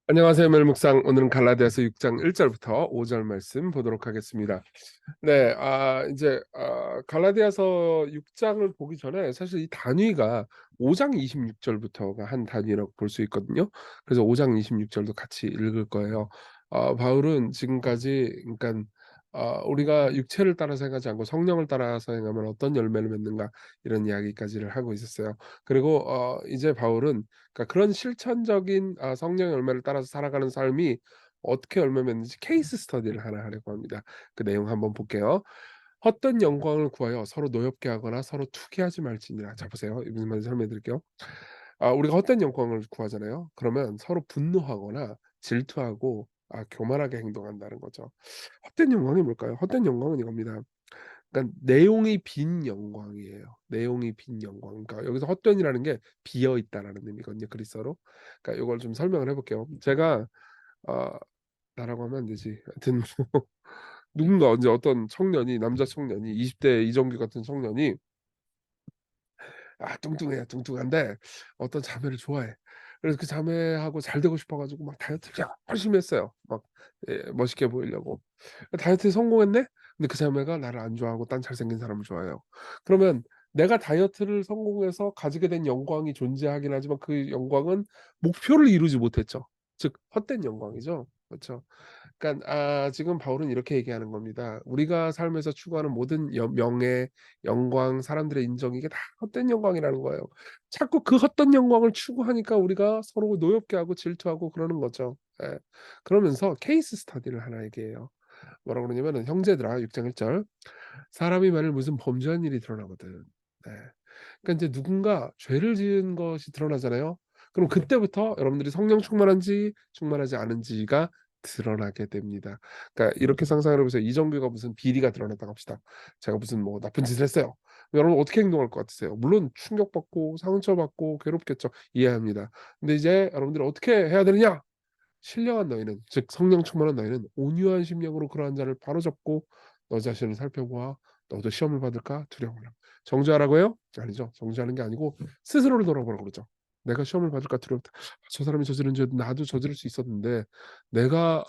안녕하세요, 멜묵상. 오늘은 갈라디아서 6장 1절부터 5절 말씀 보도록 하겠습니다. 네, 갈라디아서 6장을 보기 전에 사실 이 단위가 5장 26절부터가 한 단위라고 볼 수 있거든요. 그래서 5장 26절도 같이 읽을 거예요. 바울은 지금까지, 그러니까 우리가 육체를 따라서 행하지 않고 성령을 따라서 행하면 어떤 열매를 맺는가 이런 이야기까지를 하고 있었어요. 그리고 이제 바울은 그러니까 그런 실천적인 성령의 열매를 따라서 살아가는 삶이 어떻게 열매 맺는지 케이스 스터디를 하나 하려고 합니다. 그 내용 한번 볼게요. 헛된 영광을 구하여 서로 노엽게 하거나 서로 투기하지 말지니라. 자 보세요. 이 무슨 말인지 설명해 드릴게요. 우리가 헛된 영광을 구하잖아요. 그러면 서로 분노하거나 질투하고 교만하게 행동한다는 거죠. 헛된 영광이 뭘까요? 헛된 영광은 이겁니다. 그러니까 내용이 빈 영광이에요. 내용이 빈 영광. 그러니까 여기서 헛된이라는 게 비어 있다라는 의미거든요. 그리스어로. 그러니까 이걸 좀 설명을 해볼게요. 제가 어, 나라고 하면 안 되지. 하여튼 뭐 누군가 언제 어떤 청년이 남자 청년이 20대 이정규 같은 청년이 뚱뚱해요. 뚱뚱한데 어떤 자매를 좋아해. 그래서 그 자매하고 잘 되고 싶어 가지고 막 다이어트를 열심히 했어요. 막 멋있게 보이려고. 다이어트에 성공했네? 근데 그 자매가 나를 안 좋아하고 딴 잘생긴 사람을 좋아해요. 그러면 내가 다이어트를 성공해서 가지게 된 영광이 존재하긴 하지만 그 영광은 목표를 이루지 못했죠. 즉 헛된 영광이죠. 그렇죠. 그러니까 지금 바울은 이렇게 얘기하는 겁니다. 우리가 삶에서 추구하는 모든 명예, 영광, 사람들의 인정 이게 다 헛된 영광이라는 거예요. 자꾸 그 헛된 영광을 추구하니까 우리가 서로 노엽게 하고 질투하고 그러는 거죠. 예. 그러면서 케이스 스터디를 하나 얘기해요. 뭐라고 그러냐면은 형제들아 6장 1절 사람이 만일 무슨 범죄한 일이 드러나거든. 네. 그러니까 이제 누군가 죄를 지은 것이 드러나잖아요. 그럼 그때부터 여러분들이 성령 충만한지 충만하지 않은지가 드러나게 됩니다. 그러니까 이렇게 상상을 해보세요. 이정규가 무슨 비리가 드러났다고 합시다. 제가 무슨 뭐 나쁜 짓을 했어요. 여러분 어떻게 행동할 것 같으세요? 물론 충격받고 상처받고 괴롭겠죠. 이해합니다. 근데 이제 여러분들이 어떻게 해야 되느냐? 신령한 너희는 즉 성령 충만한 너희는 온유한 심령으로 그러한 자를 바로잡고 너 자신을 살펴보아 너도 시험을 받을까 두려워하라. 정죄하라고요? 아니죠. 정죄하는 게 아니고 스스로를 돌아보라고 그러죠. 내가 시험을 받을까 두렵다. 저 사람이 저지른 죄 나도 저지를 수 있었는데 내가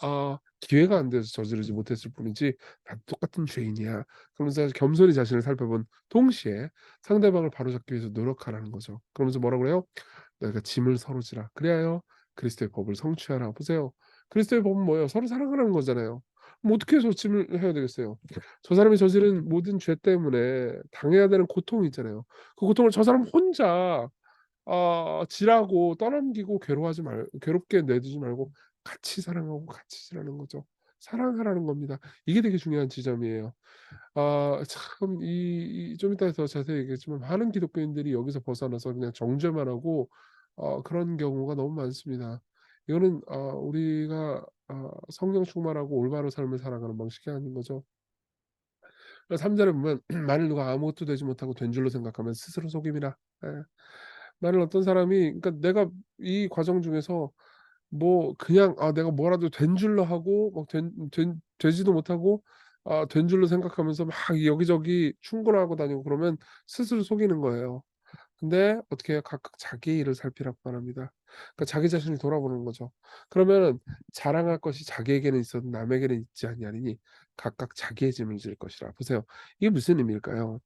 기회가 안 돼서 저지르지 못했을 뿐이지 나도 똑같은 죄인이야. 그러면서 겸손히 자신을 살펴본 동시에 상대방을 바로잡기 위해서 노력하라는 거죠. 그러면서 뭐라고 그래요? 너희가 짐을 서로 지라. 그리하여 그리스도의 법을 성취하라. 보세요. 그리스도의 법은 뭐예요? 서로 사랑하라는 거잖아요. 뭐 어떻게 해서 짐을 해야 되겠어요? 저 사람이 저지른 모든 죄 때문에 당해야 되는 고통이 있잖아요. 그 고통을 저 사람 혼자 지라고 떠넘기고 괴롭게 내두지 말고 같이 사랑하고 같이 지라는 거죠. 사랑하라는 겁니다. 이게 되게 중요한 지점이에요. 참 좀 이따 더 자세히 얘기하지만 많은 기독교인들이 여기서 벗어나서 그냥 정죄만 하고 그런 경우가 너무 많습니다. 이거는 우리가 성령 충만하고 올바른 삶을 살아가는 방식이 아닌 거죠. 그래서 3 절에 보면 만일 누가 아무것도 되지 못하고 된 줄로 생각하면 스스로 속임이라. 예. 만일 어떤 사람이 그러니까 내가 이 과정 중에서 뭐 그냥 내가 뭐라도 된 줄로 하고 막 되지도 못하고 된 줄로 생각하면서 막 여기저기 충고를 하고 다니고 그러면 스스로 속이는 거예요. 근데 어떻게 해요? 각각 자기의 일을 살피라고 말합니다. 그러니까 자기 자신을 돌아보는 거죠. 그러면은 자랑할 것이 자기에게는 있어도 남에게는 있지 아니하리니 각각 자기의 짐을 질 것이라. 보세요. 이게 무슨 의미일까요?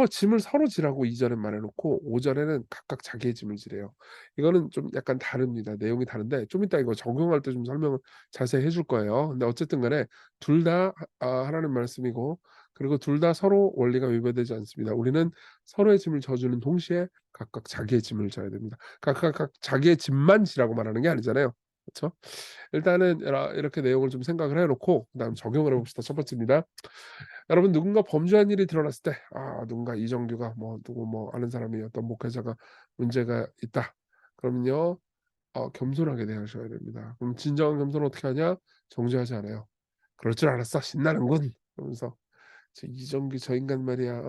짐을 서로 지라고 2 절에 말해 놓고 5 절에는 각각 자기의 짐을 지래요. 이거는 좀 약간 다릅니다. 내용이 다른데 좀 이따 이거 적용할 때 좀 설명을 자세히 해줄 거예요. 근데 어쨌든 간에 둘 다 하나님 말씀이고 그리고 둘 다 서로 원리가 위배되지 않습니다. 우리는 서로의 짐을 져주는 동시에 각각 자기의 짐을 져야 됩니다. 각각 자기의 짐만 지라고 말하는 게 아니잖아요. 그쵸? 일단은 이렇게 내용을 좀 생각을 해 놓고 그다음 적용을 해 봅시다. 첫 번째입니다. 여러분 누군가 범죄한 일이 드러났을 때 누군가 이정규가 뭐 누구 뭐 아는 사람이 어떤 목회자가 문제가 있다. 그러면요. 겸손하게 대하셔야 됩니다. 그럼 진정한 겸손은 어떻게 하냐? 정죄하지 않아요. "그럴 줄 알았어. 신나는군." 그러면서 "저 이정규 저 인간 말이야.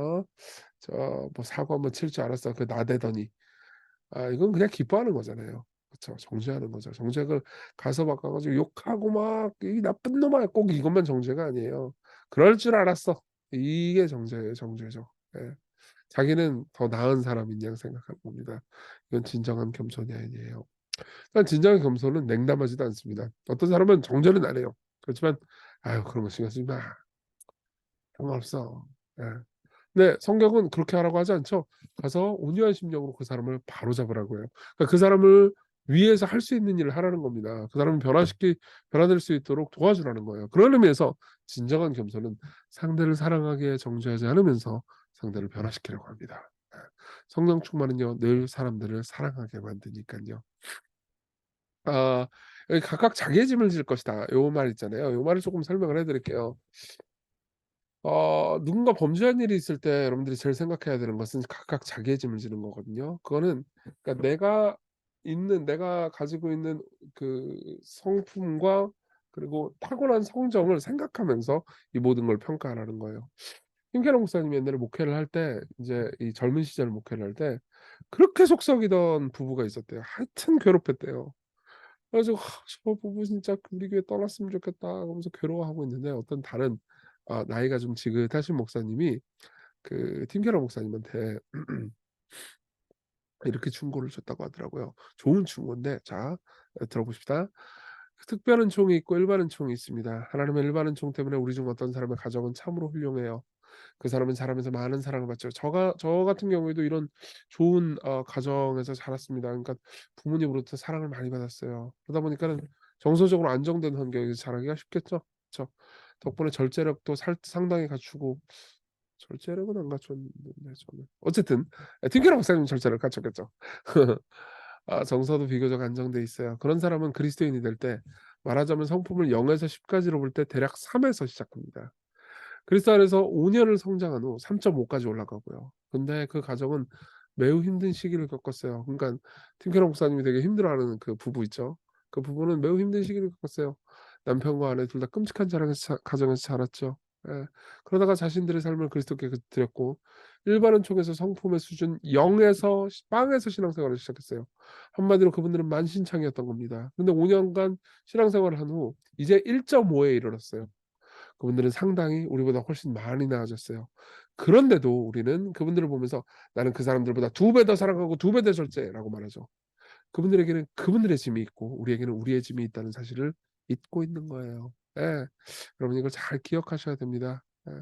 저 뭐 사고 한번 칠 줄 알았어." 그 나대더니 이건 그냥 기뻐하는 거잖아요. 그쵸. 정죄하는 거죠. 정죄를 가서 막 가 가지고 욕하고 막 "이 나쁜 놈아." 꼭 이것만 정죄가 아니에요. "그럴 줄 알았어." 이게 정죄예요, 정죄죠. 예. 자기는 더 나은 사람인 양 생각하는 겁니다. 이건 진정한 겸손이 아니에요. 일단 진정한 겸손은 냉담하지도 않습니다. 어떤 사람은 정죄는 안 해요. 그렇지만 "아유 그런 거 신경 쓰지 마. 상관없어." 예. 근데 성경은 그렇게 하라고 하지 않죠. 가서 온유한 심령으로 그 사람을 바로잡으라고 해요. 그러니까 그 사람을 위해서 할 수 있는 일을 하라는 겁니다. 그 사람을 변화될 수 있도록 도와주라는 거예요. 그런 의미에서 진정한 겸손은 상대를 사랑하기에 정죄하지 않으면서 상대를 변화시키려고 합니다. 예. 성령 충만은요 늘 사람들을 사랑하게 만드니깐요. 아 여기 "각각 자기의 짐을 질 것이다." 요 말 있잖아요. 요 말을 쪼끔 설명을 해 드릴게요. 누군가 범죄한 일이 있을 때 여러분들이 제일 생각해야 되는 것은 각각 자기의 짐을 지는 거거든요. 그거는 그러니까 내가 가지고 있는 그 성품과 그리고 타고난 성정을 생각하면서 이 모든 걸 평가하라는 거예요. 김계란 목사님이 옛날에 목회를 할 때 인제 이 젊은 시절 목회를 할 때 그렇게 속썩이던 부부가 있었대요. 하여튼 괴롭혔대요. 그래 가지고 '저 부부 진짜 우리 교회 떠났으면 좋겠다.' 그러면서 괴로워하고 있는데 어떤 다른 나이가 좀 지긋하신 목사님이 그 팀 케러 목사님한테 이렇게 충고를 줬다고 하더라고요. 좋은 충고인데 자 들어보십시다. "특별 은총이 있고 일반 은총이 있습니다. 하나님의 일반 은총 때문에 우리 중 어떤 사람의 가정은 참으로 훌륭해요. 그 사람은 자라면서 많은 사랑을 받죠." 저 같은 경우에도 이런 좋은 가정에서 자랐습니다. 그러니까 부모님으로부터 사랑을 많이 받았어요. 그러다 보니까는 정서적으로 안정된 환경에서 자라기가 쉽겠죠. 그쵸. 덕분에 절제력도 상당히 갖추고 절제력은 안 갖췄는데 저는. 어쨌든 틴케러 목사님은 절제를 갖췄겠죠. 정서도 비교적 안정돼 있어요. 그런 사람은 그리스도인이 될 때 말하자면 성품을 0 에서 10 까지로 볼 때 대략 3 에서 시작합니다. 그리스도 안에서 5 년을 성장한 후 3.5 까지 올라가고요. 근데 그 과정은 매우 힘든 시기를 겪었어요. 그러니까 팀 케러 목사님이 되게 힘들어하는 그 부부 있죠. 그 부부는 매우 힘든 시기를 겪었어요. 남편과 아내 둘 다 끔찍한 가정에서 자랐죠. 예. 그러다가 자신들의 삶을 그리스도께 드렸고 일반은 촉에서 성품의 수준 0 에서 빵에서 신앙생활을 시작했어요. 한마디로 그분들은 만신창이었던 겁니다. 근데 5 년간 신앙생활을 한 후 이제 1.5에 이르렀어요. 그분들은 상당히 우리보다 훨씬 많이 나아졌어요. 그런데도 우리는 그분들을 보면서 '나는 그 사람들보다 2배 더 사랑하고 2배 더 절제.'라고 말하죠. 그분들에게는 그분들의 짐이 있고 우리에게는 우리의 짐이 있다는 사실을 잊고 있는 거예요. 예. 여러분 이걸 잘 기억하셔야 됩니다. 예.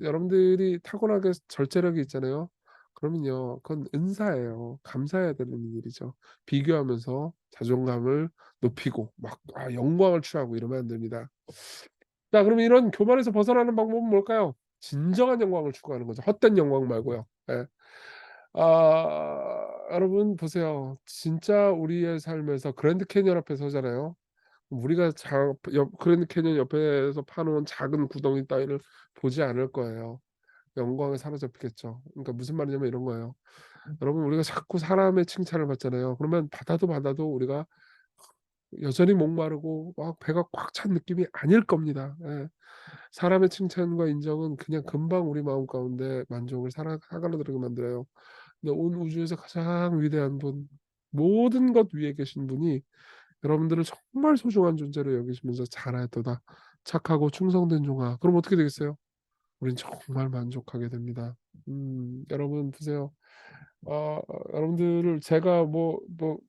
여러분들이 타고나게 절제력이 있잖아요. 그러면요. 그건 은사예요. 감사해야 되는 일이죠. 비교하면서 자존감을 높이고 막 영광을 취하고 이러면 안 됩니다. 자 그러면 이런 교만에서 벗어나는 방법은 뭘까요? 진정한 영광을 추구하는 거죠. 헛된 영광 말고요. 예. 여러분 보세요. 진짜 우리의 삶에서 그랜드 캐니언 앞에 서잖아요. 우리가 그랜드 캐니언 옆에서 파 놓은 작은 구덩이 따위를 보지 않을 거예요. 영광에 사로잡히겠죠. 그러니까 무슨 말이냐면 이런 거예요. 여러분 우리가 자꾸 사람의 칭찬을 받잖아요. 그러면 받아도 우리가 여전히 목마르고 막 배가 꽉 찬 느낌이 아닐 겁니다. 예. 사람의 칭찬과 인정은 그냥 금방 우리 마음 가운데 만족을 사가로들게 만들어요. 근데 온 우주에서 가장 위대한 분, 모든 것 위에 계신 분이 여러분들을 정말 소중한 존재로 여기시면서 "잘하였도다. 착하고 충성된 종아." 그럼 어떻게 되겠어요? 우린 정말 만족하게 됩니다. 여러분 보세요. 여러분들을 제가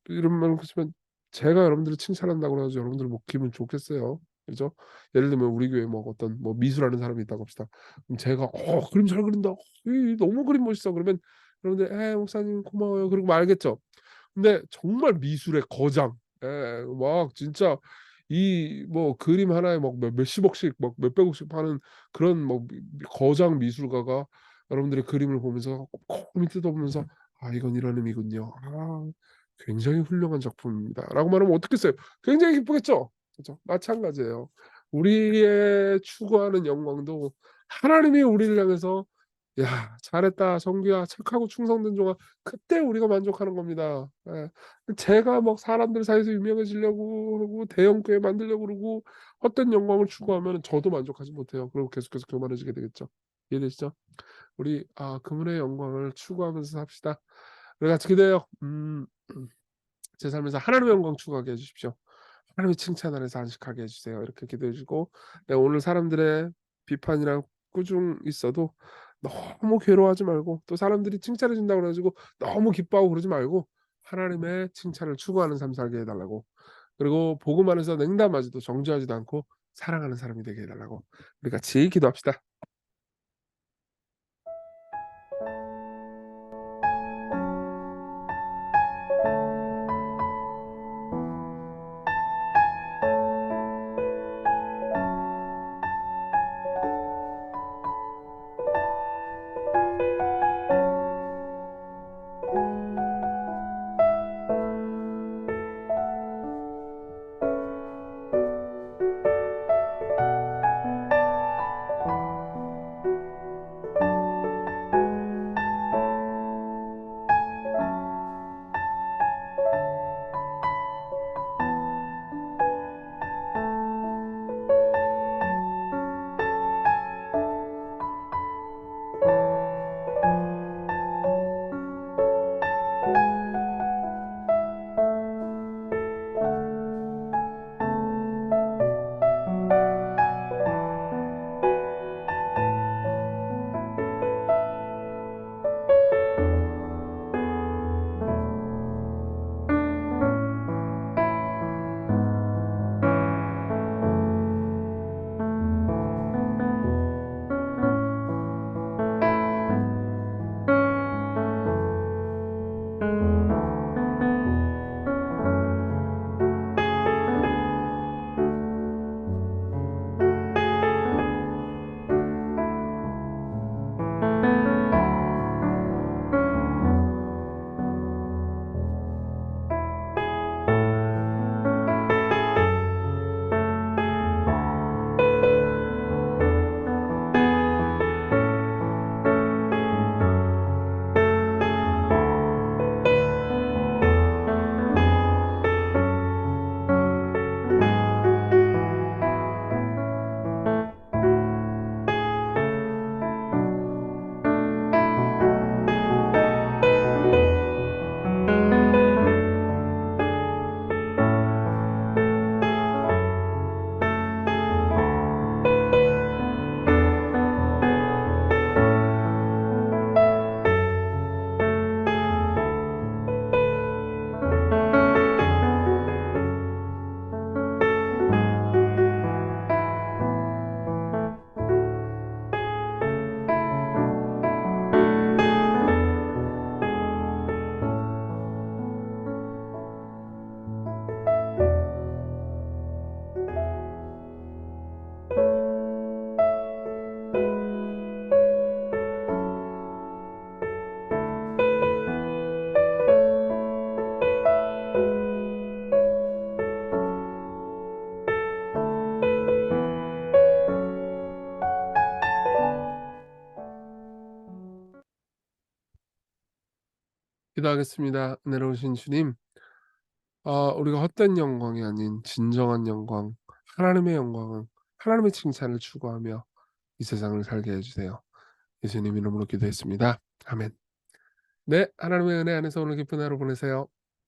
이런 말은 그렇지만 제가 여러분들을 칭찬한다고 해서 여러분들 뭐 기분 좋겠어요. 그죠? 예를 들면 우리 교회에 뭐 어떤 미술하는 사람이 있다고 합시다. 그럼 제가 그림 잘 그린다. 너무 그림 멋있어." 그러면 여러분들 "에 목사님 고마워요." 그러고 말겠죠. 근데 정말 미술의 거장 막 진짜 그림 하나에 막 몇십억씩 막 몇백억씩 파는 그런 거장 미술가가 여러분들의 그림을 보면서 꼼꼼히 뜯어보면서 '아 이건 이런 의미군요. 아 굉장히 훌륭한 작품입니다.'라고 말하면 어떻겠어요? 굉장히 기쁘겠죠? 그죠? 마찬가지예요. 우리의 추구하는 영광도 하나님이 우리를 향해서 "야 잘했다. 성규야. 착하고 충성된 종아." 그때 우리가 만족하는 겁니다. 예. 제가 막 사람들 사이에서 유명해지려고 그러고 대형 교회 만들려고 그러고 헛된 영광을 추구하면은 저도 만족하지 못해요. 그리고 계속해서 교만해지게 되겠죠. 이해되시죠? 우리 그분의 영광을 추구하면서 삽시다. 우리 같이 기도해요. 제 삶에서 하나님의 영광 추구하게 해 주십시오. 하나님의 칭찬 안에서 안식하게 해 주세요. 이렇게 기도해 주시고 오늘 사람들의 비판이랑 꾸중 있어도 너무 괴로워하지 말고 또 사람들이 칭찬해 준다고 그래 가지고 너무 기뻐하고 그러지 말고 하나님의 칭찬을 추구하는 삶 살게 해 달라고. 그리고 복음 안에서 냉담하지도 정죄하지도 않고 사랑하는 사람이 되게 해 달라고 우리 같이 기도합시다. 기도하겠습니다. 은혜로우신 주님, 우리가 헛된 영광이 아닌 진정한 영광, 하나님의 영광은 하나님의 칭찬을 추구하며 이 세상을 살게 해 주세요. 예수님 이름으로 기도했습니다. 아멘. 네, 하나님의 은혜 안에서 오늘 기쁜 하루 보내세요.